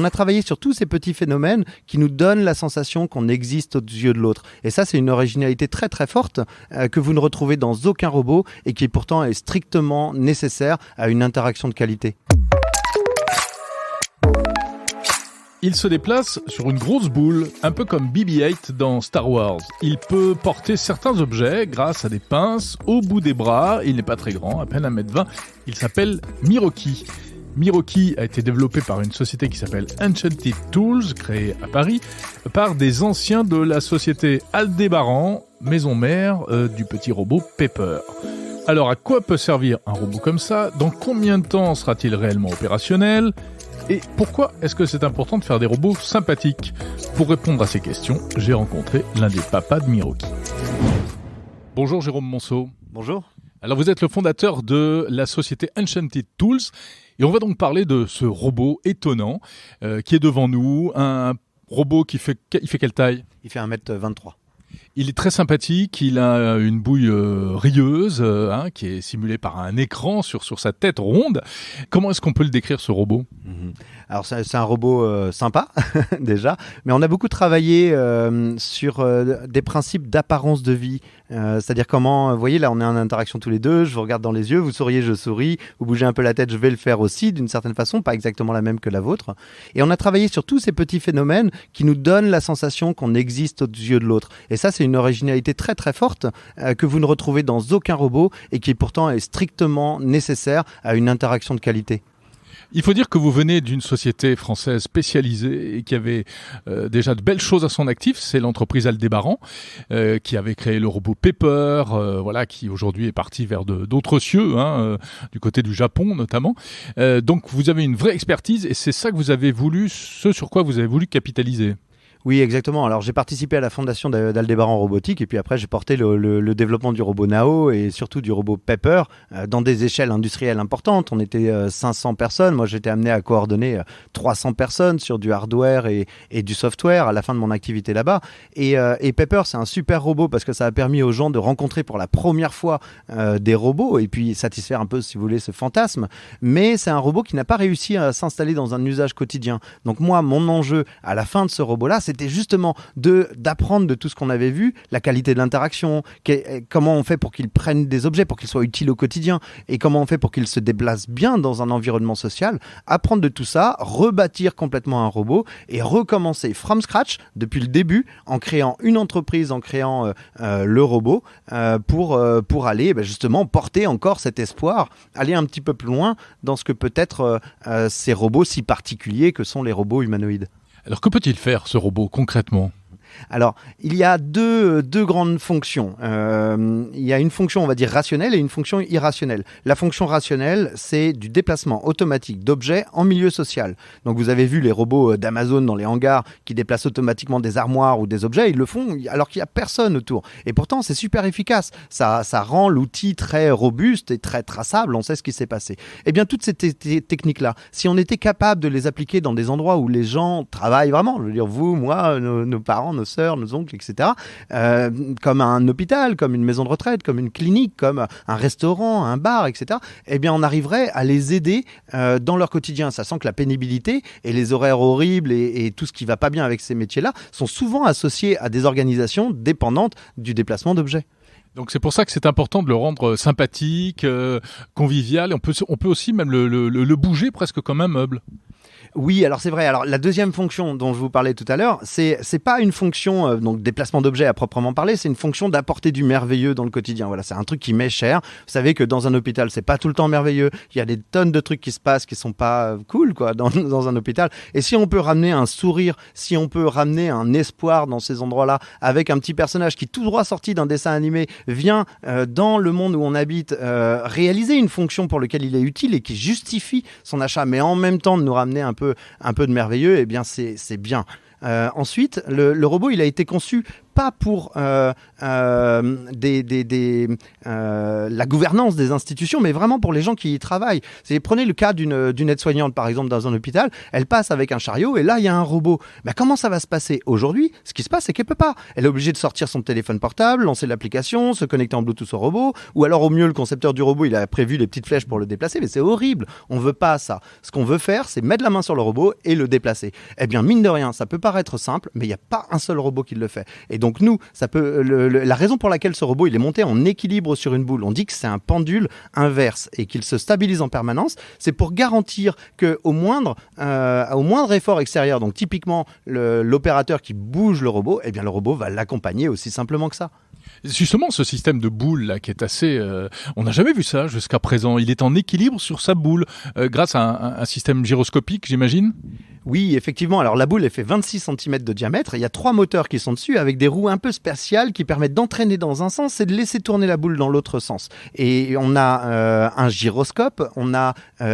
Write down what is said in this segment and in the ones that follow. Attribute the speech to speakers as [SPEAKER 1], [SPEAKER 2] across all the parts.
[SPEAKER 1] On a travaillé sur tous ces petits phénomènes qui nous donnent la sensation qu'on existe aux yeux de l'autre. Et ça, c'est une originalité très très forte que vous ne retrouvez dans aucun robot et qui pourtant est strictement nécessaire à une interaction de qualité.
[SPEAKER 2] Il se déplace sur une grosse boule, un peu comme BB-8 dans Star Wars. Il peut porter certains objets grâce à des pinces au bout des bras. Il n'est pas très grand, à peine 1m20. Il s'appelle Miroki. Miroki a été développé par une société qui s'appelle Enchanted Tools, créée à Paris, par des anciens de la société Aldébaran, maison mère du petit robot Pepper. Alors, à quoi peut servir un robot comme ça ? Dans combien de temps sera-t-il réellement opérationnel ? Et pourquoi est-ce que c'est important de faire des robots sympathiques ? Pour répondre à ces questions, j'ai rencontré l'un des papas de Miroki. Bonjour Jérôme Monceau.
[SPEAKER 1] Bonjour.
[SPEAKER 2] Alors vous êtes le fondateur de la société Enchanted Tools et on va donc parler de ce robot étonnant qui est devant nous. Un robot il fait quelle taille ?
[SPEAKER 1] Il fait 1m23.
[SPEAKER 2] Il est très sympathique, il a une bouille rieuse qui est simulée par un écran sur sa tête ronde. Comment est-ce qu'on peut le décrire, ce robot ?
[SPEAKER 1] Alors c'est un robot sympa déjà, mais on a beaucoup travaillé sur des principes d'apparence de vie. C'est-à-dire comment, vous voyez là on est en interaction tous les deux, je vous regarde dans les yeux, vous souriez, je souris, vous bougez un peu la tête, je vais le faire aussi d'une certaine façon, pas exactement la même que la vôtre. Et on a travaillé sur tous ces petits phénomènes qui nous donnent la sensation qu'on existe aux yeux de l'autre. Et ça c'est une originalité très très forte que vous ne retrouvez dans aucun robot et qui pourtant est strictement nécessaire à une interaction de qualité.
[SPEAKER 2] Il faut dire que vous venez d'une société française spécialisée et qui avait déjà de belles choses à son actif. C'est l'entreprise Aldébaran qui avait créé le robot Pepper, qui aujourd'hui est parti vers d'autres cieux, du côté du Japon notamment. Donc vous avez une vraie expertise et c'est ça que vous avez voulu, ce sur quoi vous avez voulu capitaliser.
[SPEAKER 1] Oui, exactement. Alors, j'ai participé à la fondation d'Aldébaran Robotique et puis après, j'ai porté le développement du robot Nao et surtout du robot Pepper dans des échelles industrielles importantes. On était 500 personnes. Moi, j'étais amené à coordonner 300 personnes sur du hardware et du software à la fin de mon activité là-bas. Et Pepper, c'est un super robot parce que ça a permis aux gens de rencontrer pour la première fois des robots et puis satisfaire un peu, si vous voulez, ce fantasme. Mais c'est un robot qui n'a pas réussi à s'installer dans un usage quotidien. Donc moi, mon enjeu à la fin de ce robot-là, c'était justement d'apprendre de tout ce qu'on avait vu, la qualité de l'interaction, comment on fait pour qu'ils prennent des objets, pour qu'ils soient utiles au quotidien, et comment on fait pour qu'ils se déplacent bien dans un environnement social, apprendre de tout ça, rebâtir complètement un robot et recommencer from scratch depuis le début en créant une entreprise, en créant le robot pour aller justement porter encore cet espoir, aller un petit peu plus loin dans ce que peut être ces robots si particuliers que sont les robots humanoïdes.
[SPEAKER 2] Alors que peut-il faire ce robot concrètement ?
[SPEAKER 1] Alors, il y a deux grandes fonctions. Il y a une fonction, on va dire, rationnelle et une fonction irrationnelle. La fonction rationnelle, c'est du déplacement automatique d'objets en milieu social. Donc, vous avez vu les robots d'Amazon dans les hangars qui déplacent automatiquement des armoires ou des objets. Ils le font alors qu'il n'y a personne autour. Et pourtant, c'est super efficace. Ça rend l'outil très robuste et très traçable. On sait ce qui s'est passé. Eh bien, toutes ces techniques-là, si on était capable de les appliquer dans des endroits où les gens travaillent vraiment, je veux dire, vous, moi, nos parents, nos sœurs, nos oncles, etc. Comme un hôpital, comme une maison de retraite, comme une clinique, comme un restaurant, un bar, etc. Eh bien, on arriverait à les aider dans leur quotidien, sachant que la pénibilité et les horaires horribles et tout ce qui ne va pas bien avec ces métiers-là sont souvent associés à des organisations dépendantes du déplacement d'objets.
[SPEAKER 2] Donc c'est pour ça que c'est important de le rendre sympathique, convivial. On peut aussi même le bouger presque comme un meuble.
[SPEAKER 1] Oui, alors c'est vrai. Alors la deuxième fonction dont je vous parlais tout à l'heure, c'est pas une fonction donc déplacement d'objets à proprement parler, c'est une fonction d'apporter du merveilleux dans le quotidien. Voilà, c'est un truc qui m'est cher. Vous savez que dans un hôpital, c'est pas tout le temps merveilleux. Il y a des tonnes de trucs qui se passent qui sont pas cool quoi dans un hôpital. Et si on peut ramener un sourire, si on peut ramener un espoir dans ces endroits-là, avec un petit personnage qui tout droit sorti d'un dessin animé vient dans le monde où on habite réaliser une fonction pour laquelle il est utile et qui justifie son achat, mais en même temps de nous ramener un peu de merveilleux, eh bien c'est bien. Ensuite, le robot, il a été conçu pas pour la gouvernance des institutions, mais vraiment pour les gens qui y travaillent. Prenez le cas d'une aide-soignante, par exemple, dans un hôpital, elle passe avec un chariot et là, il y a un robot. Mais comment ça va se passer aujourd'hui? Ce qui se passe, c'est qu'elle peut pas. Elle est obligée de sortir son téléphone portable, lancer l'application, se connecter en Bluetooth au robot, ou alors au mieux, le concepteur du robot, il a prévu les petites flèches pour le déplacer, mais c'est horrible. On veut pas ça. Ce qu'on veut faire, c'est mettre la main sur le robot et le déplacer. Eh bien, mine de rien, ça peut paraître simple, mais il n'y a pas un seul robot qui le fait. Et donc nous, la raison pour laquelle ce robot il est monté en équilibre sur une boule, on dit que c'est un pendule inverse et qu'il se stabilise en permanence, c'est pour garantir qu'au moindre effort extérieur, donc typiquement l'opérateur qui bouge le robot, eh bien le robot va l'accompagner aussi simplement que ça.
[SPEAKER 2] Justement, ce système de boule là qui est assez, on n'a jamais vu ça jusqu'à présent. Il est en équilibre sur sa boule grâce à un système gyroscopique, j'imagine.
[SPEAKER 1] Oui, effectivement. Alors la boule, elle fait 26 cm de diamètre. Il y a 3 moteurs qui sont dessus avec des roues un peu spéciales qui permettent d'entraîner dans un sens et de laisser tourner la boule dans l'autre sens. Et on a un gyroscope, on a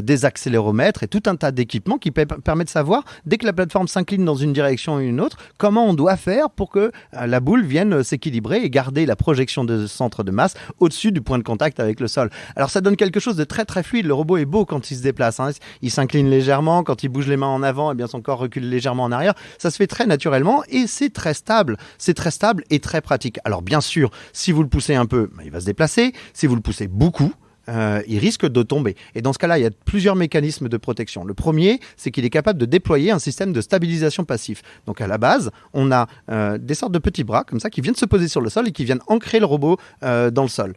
[SPEAKER 1] des accéléromètres et tout un tas d'équipements qui permettent de savoir, dès que la plateforme s'incline dans une direction ou une autre, comment on doit faire pour que la boule vienne s'équilibrer et garder la projection de centre de masse au-dessus du point de contact avec le sol. Alors ça donne quelque chose de très très fluide. Le robot est beau quand il se déplace, hein. Il s'incline légèrement, quand il bouge les mains en avant, bien son corps recule légèrement en arrière. Ça se fait très naturellement et c'est très stable. C'est très stable et très pratique. Alors bien sûr, si vous le poussez un peu, il va se déplacer. Si vous le poussez beaucoup, il risque de tomber. Et dans ce cas-là, il y a plusieurs mécanismes de protection. Le premier, c'est qu'il est capable de déployer un système de stabilisation passif. Donc à la base, on a des sortes de petits bras comme ça qui viennent se poser sur le sol et qui viennent ancrer le robot dans le sol.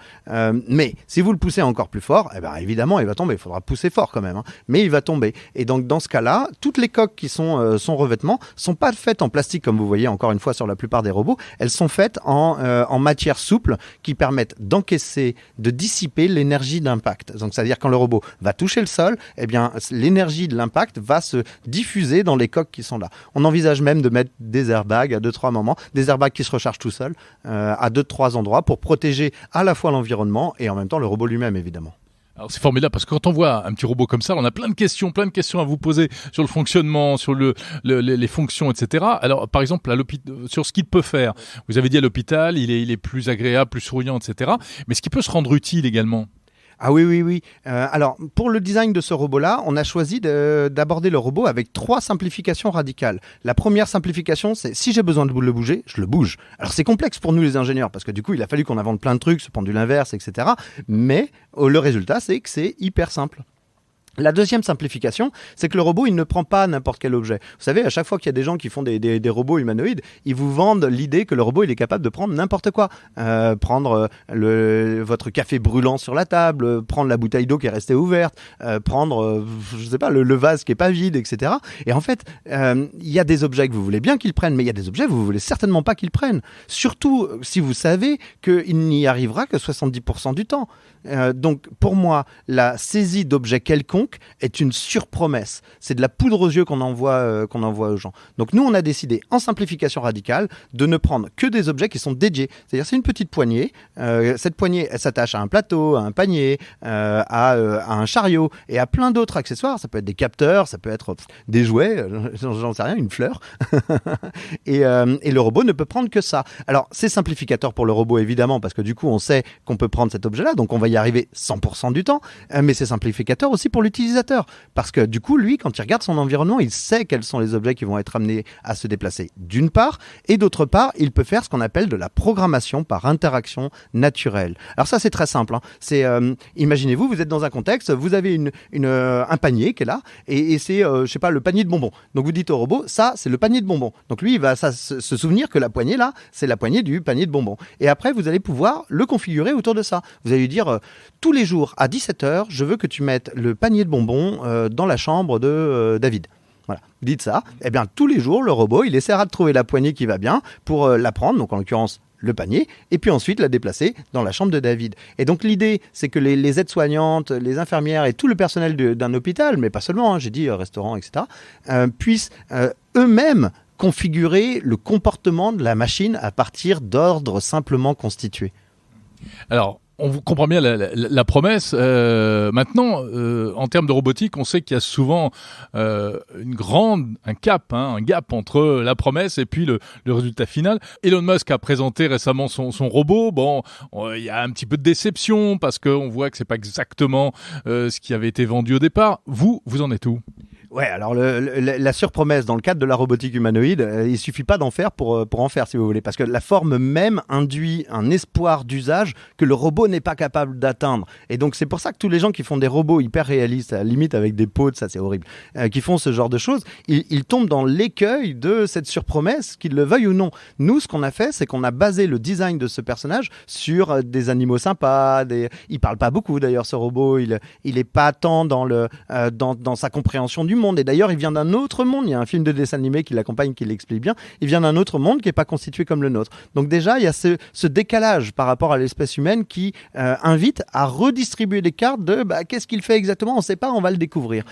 [SPEAKER 1] Mais si vous le poussez encore plus fort, eh ben, évidemment, il va tomber. Il faudra pousser fort quand même, hein. Mais il va tomber. Et donc dans ce cas-là, toutes les coques qui sont son revêtement sont pas faites en plastique comme vous voyez encore une fois sur la plupart des robots. Elles sont faites en matière souple qui permettent d'encaisser, de dissiper l'énergie d'impact. Donc, c'est-à-dire quand le robot va toucher le sol, eh bien, l'énergie de l'impact va se diffuser dans les coques qui sont là. On envisage même de mettre des airbags à 2-3 moments, des airbags qui se rechargent tout seuls à 2-3 endroits pour protéger à la fois l'environnement et en même temps le robot lui-même, évidemment.
[SPEAKER 2] Alors c'est formidable parce que quand on voit un petit robot comme ça, on a plein de questions à vous poser sur le fonctionnement, sur les fonctions, etc. Alors par exemple, sur ce qu'il peut faire, vous avez dit à l'hôpital, il est plus agréable, plus souriant, etc. Mais ce qui peut se rendre utile également.
[SPEAKER 1] Ah oui. Alors, pour le design de ce robot-là, on a choisi d'aborder le robot avec 3 simplifications radicales. La première simplification, c'est si j'ai besoin de le bouger, je le bouge. Alors, c'est complexe pour nous les ingénieurs, parce que du coup, il a fallu qu'on invente plein de trucs, ce pendule inverse, etc. Mais le résultat, c'est que c'est hyper simple. La deuxième simplification, c'est que le robot, il ne prend pas n'importe quel objet. Vous savez, à chaque fois qu'il y a des gens qui font des robots humanoïdes, ils vous vendent l'idée que le robot, il est capable de prendre n'importe quoi. Prendre votre café brûlant sur la table, prendre la bouteille d'eau qui est restée ouverte, prendre, je sais pas, le vase qui est pas vide, etc. Et en fait, il y a des objets que vous voulez bien qu'ils prennent, mais il y a des objets que vous voulez certainement pas qu'ils prennent. Surtout si vous savez qu'il n'y arrivera que 70% du temps. Donc, pour moi, la saisie d'objets quelconques est une surpromesse. C'est de la poudre aux yeux qu'on envoie aux gens. Donc nous, on a décidé, en simplification radicale, de ne prendre que des objets qui sont dédiés. C'est-à-dire, c'est une petite poignée. Cette poignée, elle s'attache à un plateau, à un panier, à un chariot et à plein d'autres accessoires. Ça peut être des capteurs, ça peut être des jouets, j'en sais rien, une fleur. et le robot ne peut prendre que ça. Alors, c'est simplificateur pour le robot, évidemment, parce que du coup, on sait qu'on peut prendre cet objet-là, donc on va y arriver 100% du temps, mais c'est simplificateur aussi pour l'utilisateur, parce que du coup, lui, quand il regarde son environnement, il sait quels sont les objets qui vont être amenés à se déplacer d'une part, et d'autre part, il peut faire ce qu'on appelle de la programmation par interaction naturelle. Alors ça, c'est très simple, hein. C'est, imaginez-vous, vous êtes dans un contexte, vous avez un panier qui est là, et c'est, je sais pas, le panier de bonbons. Donc vous dites au robot, ça, c'est le panier de bonbons. Donc lui, il va se souvenir que la poignée là, c'est la poignée du panier de bonbons. Et après, vous allez pouvoir le configurer autour de ça. Vous allez lui dire, tous les jours à 17h, je veux que tu mettes le panier de bonbons dans la chambre de David. Voilà, vous dites ça, et bien tous les jours, le robot, il essaiera de trouver la poignée qui va bien pour la prendre, donc en l'occurrence le panier, et puis ensuite la déplacer dans la chambre de David. Et donc l'idée, c'est que les aides-soignantes, les infirmières et tout le personnel d'un hôpital, mais pas seulement, hein, j'ai dit restaurant, etc., puissent eux-mêmes configurer le comportement de la machine à partir d'ordres simplement constitués.
[SPEAKER 2] Alors, On vous comprend bien la promesse. Maintenant, en termes de robotique, on sait qu'il y a souvent un gap entre la promesse et puis le résultat final. Elon Musk a présenté récemment son robot. Bon, il y a un petit peu de déception parce qu'on voit que c'est pas exactement ce qui avait été vendu au départ. Vous en êtes où ?
[SPEAKER 1] Ouais, alors la surpromesse dans le cadre de la robotique humanoïde, il suffit pas d'en faire pour en faire, si vous voulez, parce que la forme même induit un espoir d'usage que le robot n'est pas capable d'atteindre. Et donc c'est pour ça que tous les gens qui font des robots hyper réalistes, à la limite avec des pods, ça c'est horrible, qui font ce genre de choses, ils tombent dans l'écueil de cette surpromesse, qu'ils le veuillent ou non. Nous, ce qu'on a fait, c'est qu'on a basé le design de ce personnage sur des animaux sympas. Il parle pas beaucoup d'ailleurs, ce robot. Il est pas tant dans sa compréhension du monde. Et d'ailleurs, il vient d'un autre monde. Il y a un film de dessin animé qui l'accompagne, qui l'explique bien. Il vient d'un autre monde qui n'est pas constitué comme le nôtre. Donc déjà, il y a ce décalage par rapport à l'espèce humaine qui invite à redistribuer les cartes de qu'est-ce qu'il fait exactement, on ne sait pas, on va le découvrir.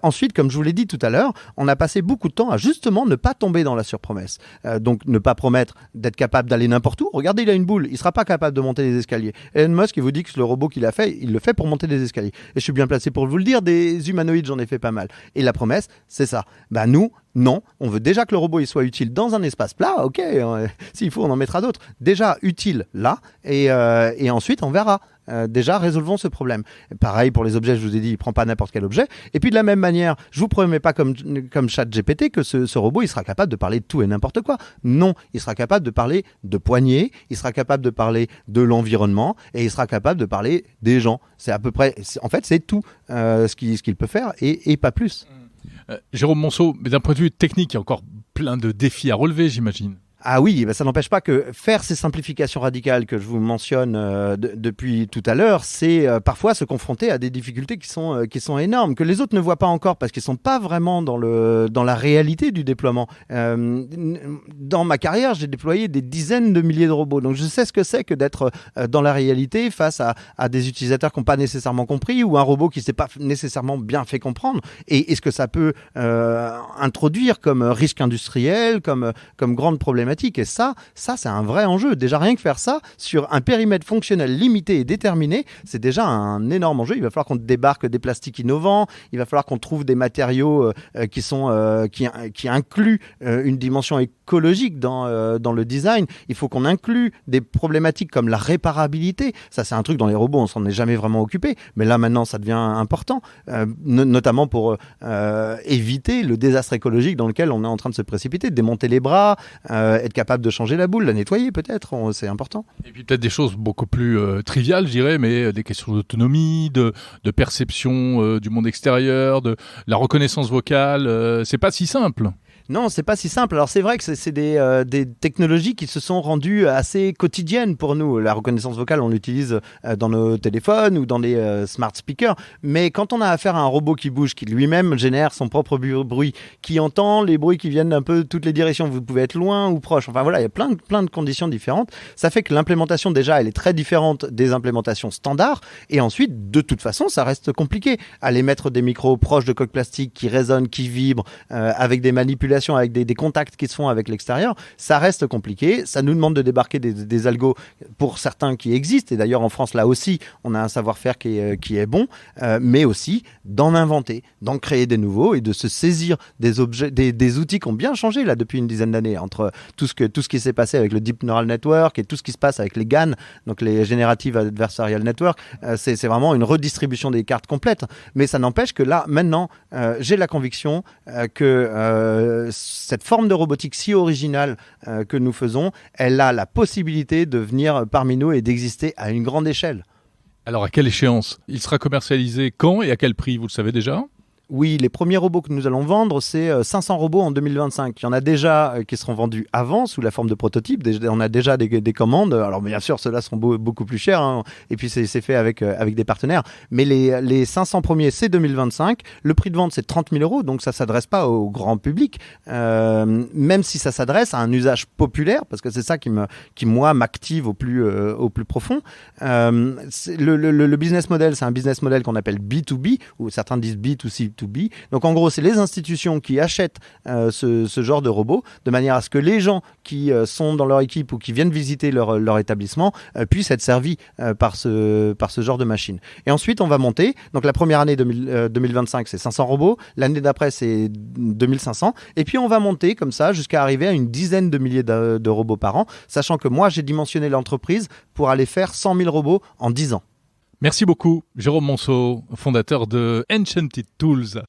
[SPEAKER 1] Ensuite, comme je vous l'ai dit tout à l'heure, on a passé beaucoup de temps à justement ne pas tomber dans la surpromesse. Donc ne pas promettre d'être capable d'aller n'importe où. Regardez, il a une boule, il ne sera pas capable de monter les escaliers. Elon Musk, il vous dit que le robot qu'il a fait, il le fait pour monter des escaliers. Et je suis bien placé pour vous le dire, des humanoïdes, j'en ai fait pas mal. Et la promesse, c'est ça. Nous, non, on veut déjà que le robot il soit utile dans un espace plat, ok, s'il faut on en mettra d'autres. Déjà utile là, et ensuite on verra. Déjà, résolvons ce problème. Pareil pour les objets, je vous ai dit, il ne prend pas n'importe quel objet. Et puis de la même manière, je ne vous promets pas comme ChatGPT que ce robot il sera capable de parler de tout et n'importe quoi. Non, il sera capable de parler de poignées, il sera capable de parler de l'environnement et il sera capable de parler des gens. C'est à peu près, en fait, c'est tout ce qu'il peut faire et pas plus.
[SPEAKER 2] Jérôme Monceau, mais d'un point de vue technique, il y a encore plein de défis à relever, j'imagine.
[SPEAKER 1] Ah oui, ça n'empêche pas que faire ces simplifications radicales que je vous mentionne depuis tout à l'heure, c'est parfois se confronter à des difficultés qui sont énormes, que les autres ne voient pas encore parce qu'ils ne sont pas vraiment dans la réalité du déploiement. Dans ma carrière, j'ai déployé des dizaines de milliers de robots, donc je sais ce que c'est que d'être dans la réalité face à des utilisateurs qui n'ont pas nécessairement compris ou un robot qui ne s'est pas nécessairement bien fait comprendre et ce que ça peut introduire comme risque industriel, comme grande problématique. Et ça c'est un vrai enjeu. Déjà, rien que faire ça sur un périmètre fonctionnel limité et déterminé, c'est déjà un énorme enjeu. Il va falloir qu'on débarque des plastiques innovants, il va falloir qu'on trouve des matériaux qui incluent une dimension écologique dans le design. Il faut qu'on inclue des problématiques comme la réparabilité. Ça, c'est un truc dans les robots, on s'en est jamais vraiment occupé, mais là maintenant, ça devient important, notamment pour éviter le désastre écologique dans lequel on est en train de se précipiter, de démonter les bras, être capable de changer la boule, la nettoyer peut-être, c'est important.
[SPEAKER 2] Et puis peut-être des choses beaucoup plus triviales, je dirais, mais des questions d'autonomie, de perception du monde extérieur, de la reconnaissance vocale, c'est pas si simple.
[SPEAKER 1] Non, c'est pas si simple. Alors c'est vrai que c'est des technologies qui se sont rendues assez quotidiennes pour nous. La reconnaissance vocale, on l'utilise dans nos téléphones ou dans les smart speakers. Mais quand on a affaire à un robot qui bouge, qui lui-même génère son propre bruit, qui entend les bruits qui viennent d'un peu toutes les directions, vous pouvez être loin ou proche. Enfin voilà, il y a plein de conditions différentes. Ça fait que l'implémentation déjà, elle est très différente des implémentations standards. Et ensuite, de toute façon, ça reste compliqué. Aller mettre des micros proches de coques plastiques qui résonnent, qui vibrent, avec des manipulations, avec des contacts qui se font avec l'extérieur, ça reste compliqué. Ça nous demande de débarquer des algos pour certains qui existent. Et d'ailleurs, en France, là aussi, on a un savoir-faire qui est bon, mais aussi d'en inventer, d'en créer des nouveaux et de se saisir des objets, des outils qui ont bien changé là depuis une dizaine d'années, entre tout ce qui s'est passé avec le Deep Neural Network et tout ce qui se passe avec les GAN, donc les Generative Adversarial Network. C'est vraiment une redistribution des cartes complète. Mais ça n'empêche que là, maintenant, j'ai la conviction que cette forme de robotique si originale que nous faisons, elle a la possibilité de venir parmi nous et d'exister à une grande échelle.
[SPEAKER 2] Alors à quelle échéance ? Il sera commercialisé quand et à quel prix ? Vous le savez déjà ?
[SPEAKER 1] Oui, les premiers robots que nous allons vendre, c'est 500 robots en 2025. Il y en a déjà qui seront vendus avant sous la forme de prototypes. On a déjà des commandes. Alors bien sûr, ceux-là seront beaucoup plus chers. Hein. Et puis c'est fait avec des partenaires. Mais les 500 premiers, c'est 2025. Le prix de vente, c'est 30 000 euros. Donc ça ne s'adresse pas au grand public. Même si ça s'adresse à un usage populaire, parce que c'est ça qui moi, m'active au plus profond. Le business model, c'est un business model qu'on appelle B2B, ou certains disent B2C+. B2B. Donc en gros, c'est les institutions qui achètent ce genre de robot, de manière à ce que les gens qui sont dans leur équipe ou qui viennent visiter leur établissement puissent être servis par ce genre de machine. Et ensuite, on va monter. Donc la première année 2025, c'est 500 robots. L'année d'après, c'est 2500. Et puis on va monter comme ça jusqu'à arriver à une dizaine de milliers de robots par an, sachant que moi, j'ai dimensionné l'entreprise pour aller faire 100 000 robots en 10 ans.
[SPEAKER 2] Merci beaucoup, Jérôme Monceau, fondateur de Enchanted Tools.